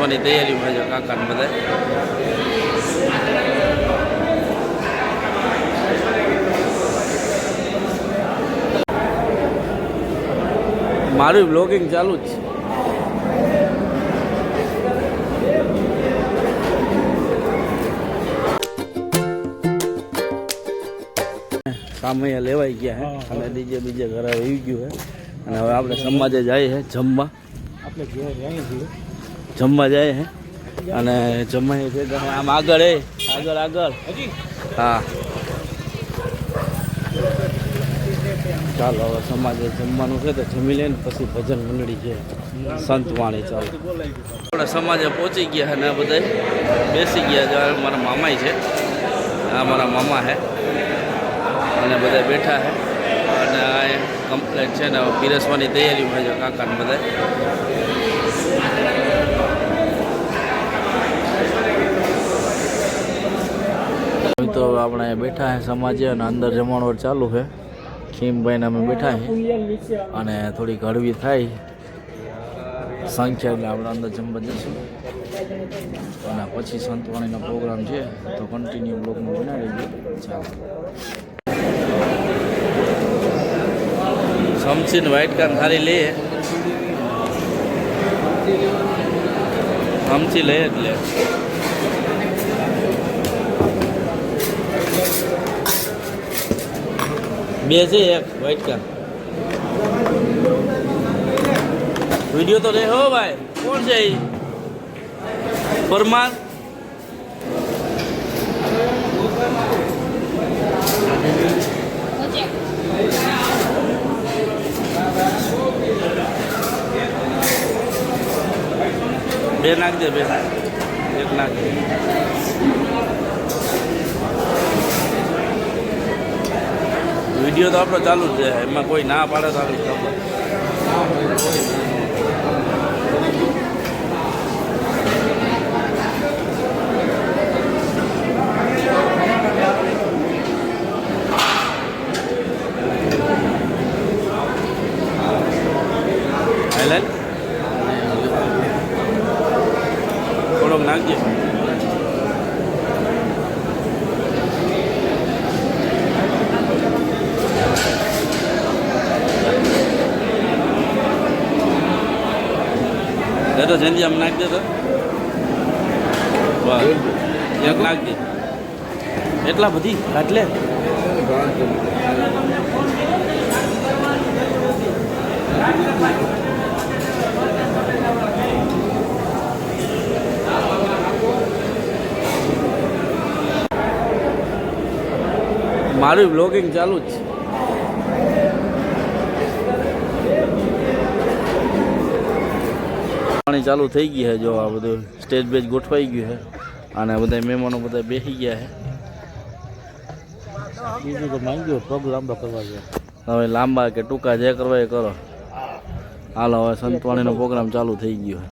પીરસવાની તૈયારીમાં છે કાકાને બધા. મારું બ્લોગિંગ ચાલુ જ છે. સામૈયા લેવાઈ ગયા હે અને ડીજે બીજે ઘરે આવી ગયું હે અને હવે આપણે સમાજે જઈએ છે જમવા. જમવા જાય હે અને જમાઈ ભેગા આમ આગળ આગળ હા. ચાલો હવે સમાજે જમવાનું છે તો જમી લઈને પછી ભજન મંડળી છે સંતવાણી. ચાલો આપણે સમાજે પહોંચી ગયા છે ને બધા બેસી ગયા છે. મારા મામાય છે, આ મારા મામા છે અને બધા બેઠા છે અને આ કમ્પ્લેટ છે ને પીરસવાની તૈયારીમાં છે કાકાને બધા. તો આપણે બેઠા છે સમાજે અને અંદર જમણવાર ચાલુ છે. ખીમભાઈને અમે બેઠા છે અને થોડીક હળવી થાય સંખ્યા એટલે આપણે અંદર જમવા જઈશું અને પછી સંતવાણીનો પ્રોગ્રામ છે તો કન્ટિન્યુ બ્લોગમાં બનાવી દઈએ. ચાલો સમસીને વ્હાઈટ કાન થાળી લઈએ, સમસી લઈએ એટલે બે છે એક વ્હાઈટ કાન. વિડીયો તો રે હો ભાઈ. કોણ છે એ પરમાર? બે નાખજે, બે એક નાખજે. વિડીયો તો આપણો ચાલુ જ છે, એમાં કોઈ ના પાડે તો આપણે ખબર. થોડોક નાખજે. તો જલ્દી આમ નાખી દે તો એક નાખજે. એટલા બધી કાટલે મારું બ્લોગિંગ ચાલુ જ છે. પાણી ચાલુ થઈ ગઈ છે. જો આ બધું સ્ટેજ બેજ ગોઠવાઈ ગયું છે અને બધા મહેમાનો બધા બેસી ગયા છે. બીજું તો માંગ્યું પગ લાંબા કરવા છે. હવે લાંબા કે ટૂંકા જે કરવા એ કરો. હાલો હવે સંતવાણીનો પ્રોગ્રામ ચાલુ થઈ ગયો છે.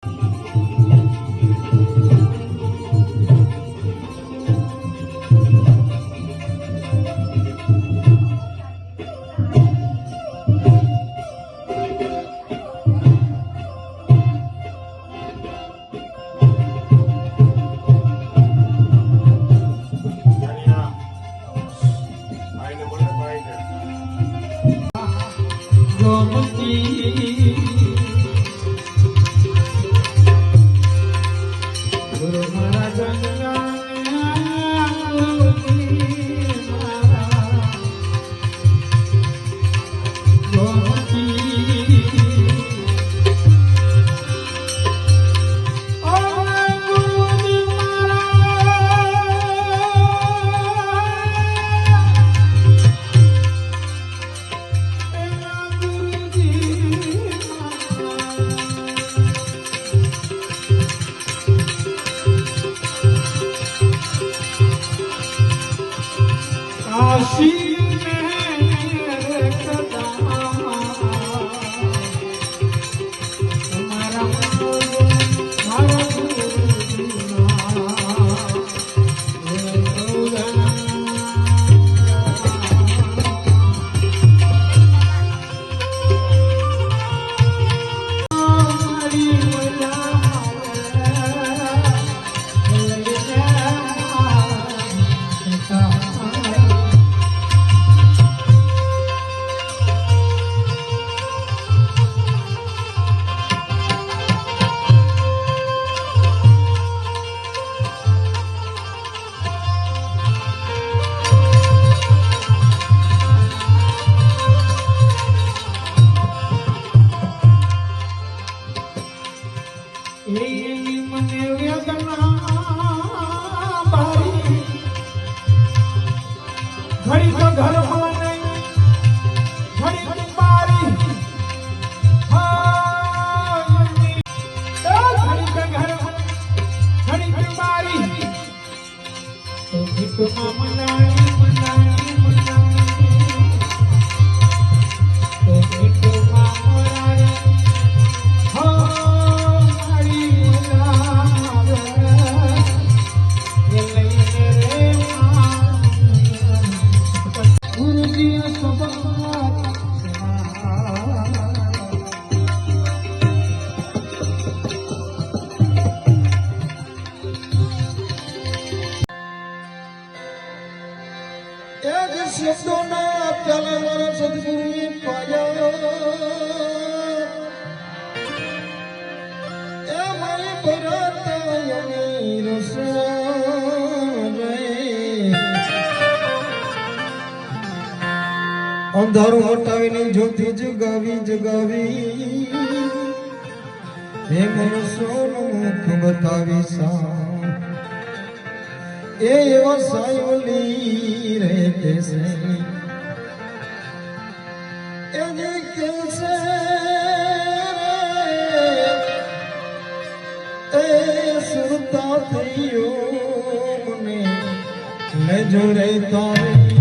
મને વેદના બારી ઘડી તો ઘરમાં નહીં ઘડી તો બારી ઘડી તો ઘરમાં ઘડી તો બારી તો ભીટમાં મનાણી મનાણી મનાણી તો ભીટમાં મોરારી શબ્દોના ચાલે મારા સદગુરુએ પાયા એ મારી ભરતની રસોઈ અંધારું હટાવીને જ્યોતિ જગાવી જગાવી હે મનુષ્યોનું મુખ બતાવી સા એ એવા સાયોલી રહેતે છે એને કેસે એ સુરતા થયો મને લેજો રે તારી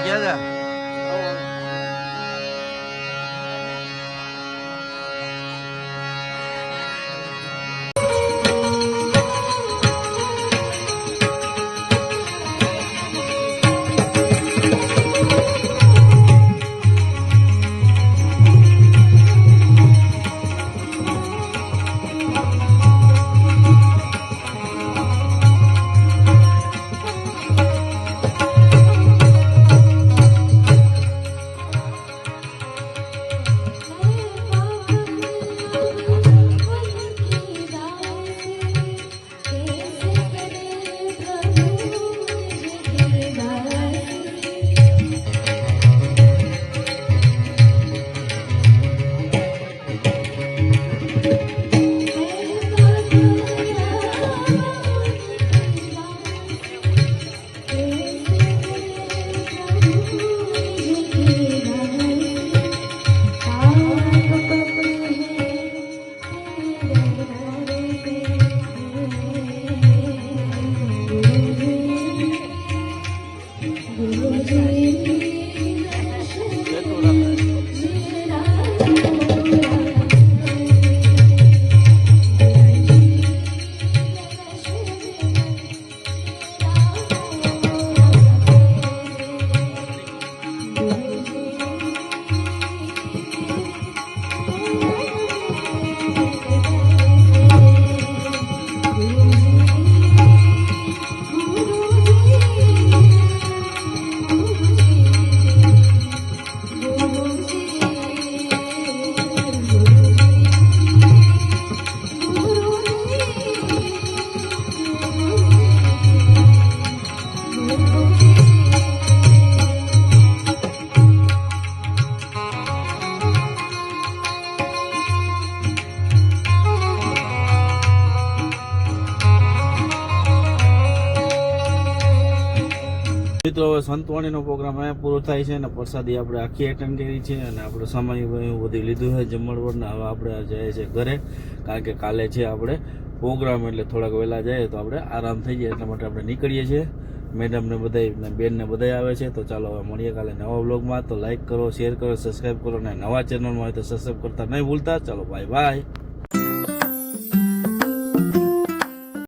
ગયા હતા મિત્રો હવે સંતવાણીનો પ્રોગ્રામ અહીંયા પૂરો થાય છે અને પ્રસાદી આપણે આખી એટેન્ડ કરી છે અને આપણે સમય બધી લીધું છે જમણવરને. હવે આપણે જઈએ છીએ ઘરે, કારણ કે કાલે છે આપણે પ્રોગ્રામ, એટલે થોડાક વહેલા જાય તો આપણે આરામ થઈ જાય, એટલા માટે આપણે નીકળીએ છીએ. મેડમને બધાય, બેનને બધાય આવે છે. તો ચાલો હવે મળીએ કાલે નવા વ્લોગમાં. તો લાઈક કરો, શેર કરો, સબસ્ક્રાઈબ કરો, અને નવા ચેનલમાં હોય તો સબસ્ક્રાઈબ કરતા નહીં ભૂલતા. ચાલો બાય બાય.